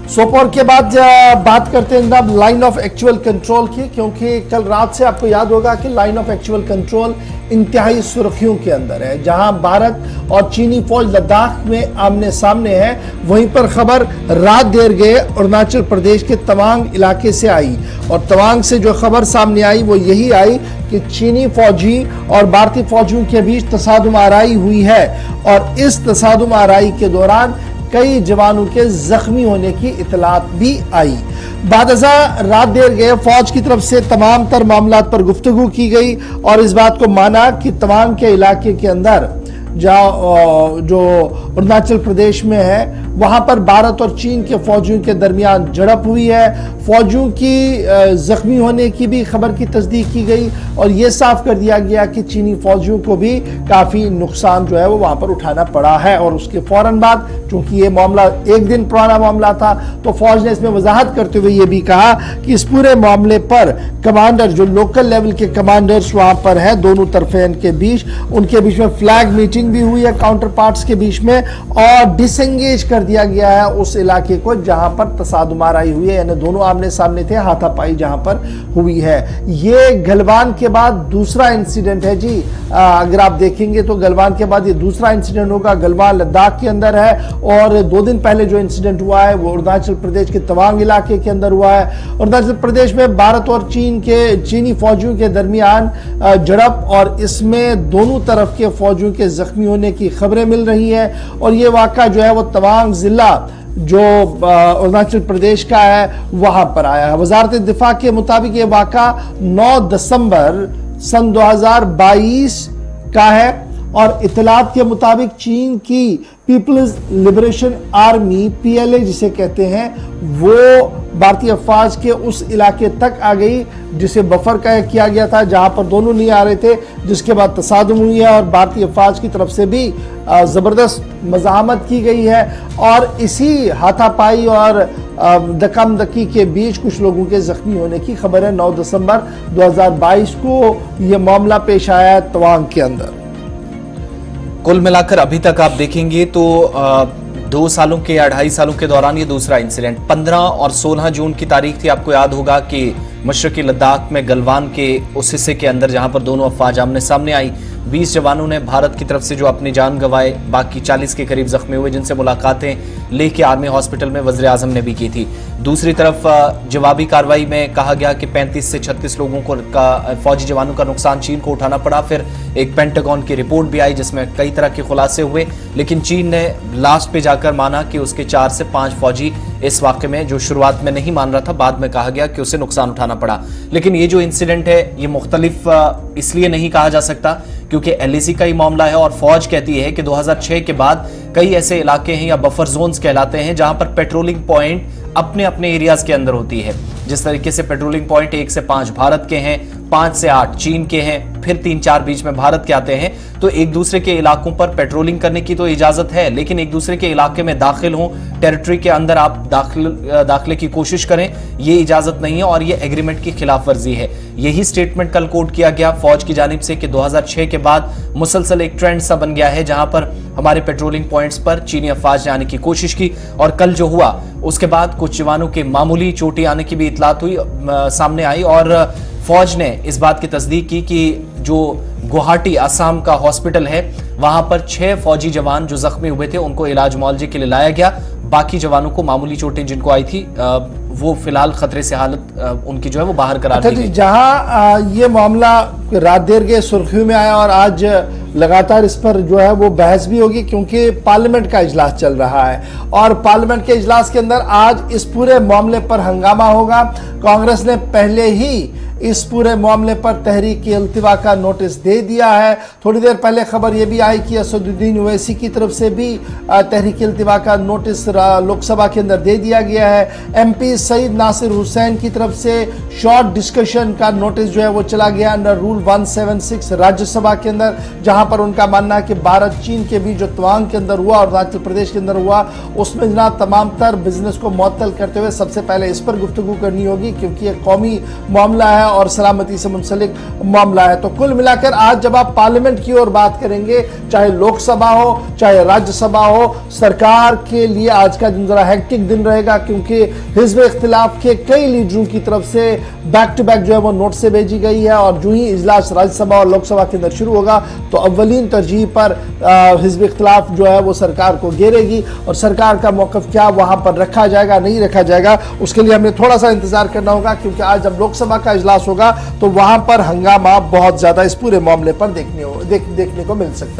सोपोर के बाद बात करते हैं जनाब लाइन ऑफ एक्चुअल कंट्रोल की, क्योंकि कल रात से आपको याद होगा कि लाइन ऑफ एक्चुअल कंट्रोल इंतहाई सुर्खियों के अंदर है। जहां भारत और चीनी फौज लद्दाख में आमने सामने है, वहीं पर खबर रात देर गए अरुणाचल प्रदेश के तवांग इलाके से आई, और तवांग से जो खबर सामने आई वो यही आई कि चीनी फौजी और भारतीय फौजियों के बीच तसादुम आराई हुई है, और इस तसादुम आराई के दौरान कई जवानों के जख्मी होने की इतलात भी आई। बादशा रात देर गए फौज की तरफ से तमाम तर मामला पर गुफ्तगू की गई और इस बात को माना कि तवांग के इलाके के अंदर जो अरुणाचल प्रदेश में है वहां पर भारत और चीन के फौजियों के दरमियान झड़प हुई है। फौजियों की जख्मी होने की भी खबर की तस्दीक की गई और यह साफ कर दिया गया कि चीनी फौजियों को भी काफी नुकसान जो है वो वहां पर उठाना पड़ा है। और उसके फौरन बाद, चूंकि ये मामला एक दिन पुराना मामला था, तो फौज ने इसमें वजाहत करते हुए ये भी कहा कि इस पूरे मामले पर कमांडर, जो लोकल लेवल के कमांडर्स वहां पर है दोनों तरफेन के बीच, उनके बीच में फ्लैग मीटिंग भी हुई है काउंटर पार्ट्स के बीच में, और डिसएंगेज कर दिया गया है उस इलाके को जहां पर तसादुमाराई हुई है, यानी दोनों आमने सामने थे, हाथापाई जहां पर हुई है। ये गलवान के बाद दूसरा इंसिडेंट है जी। अगर आप देखेंगे तो गलवान के बाद ये दूसरा इंसिडेंट होगा। गलवान लद्दाख के अंदर है और 2 दिन पहले जो इंसिडेंट हुआ है वो अरुणाचल प्रदेश के तवांग इलाके के अंदर हुआ है। अरुणाचल प्रदेश में भारत और चीनी फौजियों के दरमियान झड़प, और इसमें दोनों तरफ के फौजियों के जख्मी होने की खबरें मिल रही है। और ये वाक़ा जो है वो तवांग जिला जो अरुणाचल प्रदेश का है वहां पर आया है। वजारत दिफा के मुताबिक ये वाक़ा 9 दिसंबर सन 2022 का है और इतलात के मुताबिक चीन की पीपल्स लिबरेशन आर्मी PLA जिसे कहते हैं, वो भारतीय अफवाज के उस इलाके तक आ गई जिसे बफर किया गया था, जहां पर दोनों नहीं आ रहे थे, जिसके बाद तसादुम हुई है और भारतीय अफवाज की तरफ से भी जबरदस्त मज़ाहमत की गई है। और इसी हाथापाई और दकामदकी के बीच कुछ लोगों के जख्मी होने की खबर है। 9 दिसंबर 2022 को यह मामला पेश आया है तवांग के अंदर। कुल मिलाकर अभी तक आप देखेंगे तो 2 सालों के या 2.5 सालों के दौरान ये दूसरा इंसिडेंट। 15 और 16 जून की तारीख थी, आपको याद होगा कि मशरकी लद्दाख में गलवान के उस हिस्से के अंदर जहां पर दोनों अफवाज आमने सामने आई, 20 जवानों ने भारत की तरफ से जो अपनी जान गंवाए, बाकी 40 के करीब जख्मी हुए, जिनसे मुलाकातें लेह के आर्मी हॉस्पिटल में वज़ीर आज़म ने भी की थी। दूसरी तरफ जवाबी कार्रवाई में कहा गया कि 35 से 36 लोगों को फौजी जवानों का नुकसान चीन को उठाना पड़ा। फिर एक पेंटागन की रिपोर्ट भी आई जिसमें कई तरह के खुलासे हुए, लेकिन चीन ने लास्ट पे जाकर माना कि उसके 4 से 5 फौजी इस वाक़े में, जो शुरुआत में नहीं मान रहा था, बाद में कहा गया कि उसे नुकसान उठाना पड़ा। लेकिन ये जो इंसिडेंट है ये मुख्तलिफ इसलिए नहीं कहा जा सकता क्योंकि LAC का ही मामला है और फौज कहती है कि 2006 के बाद कई ऐसे इलाके हैं या बफर जोन्स कहलाते हैं जहां पर पेट्रोलिंग पॉइंट अपने अपने एरियाज के अंदर होती है। जिस तरीके से पेट्रोलिंग पॉइंट 1 से 5 भारत के हैं, 5 से 8 चीन के हैं, फिर 3-4 बीच में भारत के आते हैं, तो एक दूसरे के इलाकों पर पेट्रोलिंग करने की तो इजाजत है, लेकिन एक दूसरे के इलाके में दाखिल हों, टेरिटरी के अंदर आप दाखिले की कोशिश करें, ये इजाजत नहीं है और ये एग्रीमेंट की खिलाफ वर्जी है। यही स्टेटमेंट कल कोट किया गया फौज की जानिब से कि 2006 के बाद मुसलसल एक ट्रेंड सा बन गया है जहां पर हमारे पेट्रोलिंग पॉइंट्स पर चीनी अफवाज ने आने की कोशिश की, और कल जो हुआ उसके बाद कुछ जवानों के मामूली चोटें आने की भी इतलात हुई, सामने आई, और फौज ने इस बात की तस्दीक की कि जो गुवाहाटी असम का हॉस्पिटल है वहां पर 6 फौजी जवान जो जख्मी हुए थे उनको इलाज मुआवजे के लिए लाया गया। बाकी जवानों को मामूली चोटें जिनको आई थी वो फिलहाल खतरे से हालत उनकी जो है वो बाहर करार दी गई। जहां ये मामला रात देर के सुर्खियों में आया और आज लगातार इस पर जो है वो बहस भी होगी क्योंकि पार्लियामेंट का इजलास चल रहा है और पार्लियामेंट के इजलास के अंदर आज इस पूरे मामले पर हंगामा होगा। कांग्रेस ने पहले ही इस पूरे मामले पर तहरीक-ए-इल्तिवा का नोटिस दे दिया है। थोड़ी देर पहले खबर यह भी आई कि असदुद्दीन ओवैसी की तरफ से भी तहरीक-ए-इल्तिवा का नोटिस लोकसभा के अंदर दे दिया गया है। MP सईद नासिर हुसैन की तरफ से शॉर्ट डिस्कशन का नोटिस जो है वो चला गया अंडर रूल 176 राज्यसभा के अंदर, जहां पर उनका मानना है कि भारत चीन के बीच जो तवांग के अंदर हुआ और अरुणाचल प्रदेश के अंदर हुआ उसमें जनाब तमाम तर बिजनेस को मुअत्तल करते हुए सबसे पहले इस पर गुफ्तगू करनी होगी क्योंकि यह कौमी मामला है और सलामती से मुंसलिक मामला है। तो कुल मिलाकर आज जब आप पार्लियामेंट की ओर बात करेंगे, चाहे लोकसभा हो चाहे राज्यसभा हो, सरकार के लिए आज का दिन जरा हेक्टिक दिन रहेगा, क्योंकि हिज़्ब इख्तिलाफ के कई लीडरों की तरफ से बैक टू बैक जो है वो नोटिस भेजी गई है, और जो ही इजलास राज्यसभा और लोकसभा के अंदर शुरू होगा तो अव्वलीन तरजीह पर हिज़्ब इख्तिलाफ जो है वो सरकार को घेरेगी, और सरकार का मौक़िफ़ क्या वहां पर रखा जाएगा नहीं रखा जाएगा, उसके लिए हमें थोड़ा सा इंतजार करना होगा, क्योंकि आज जब लोकसभा का इजलास होगा तो वहां पर हंगामा बहुत ज्यादा इस पूरे मामले पर देखने को मिल सकता है।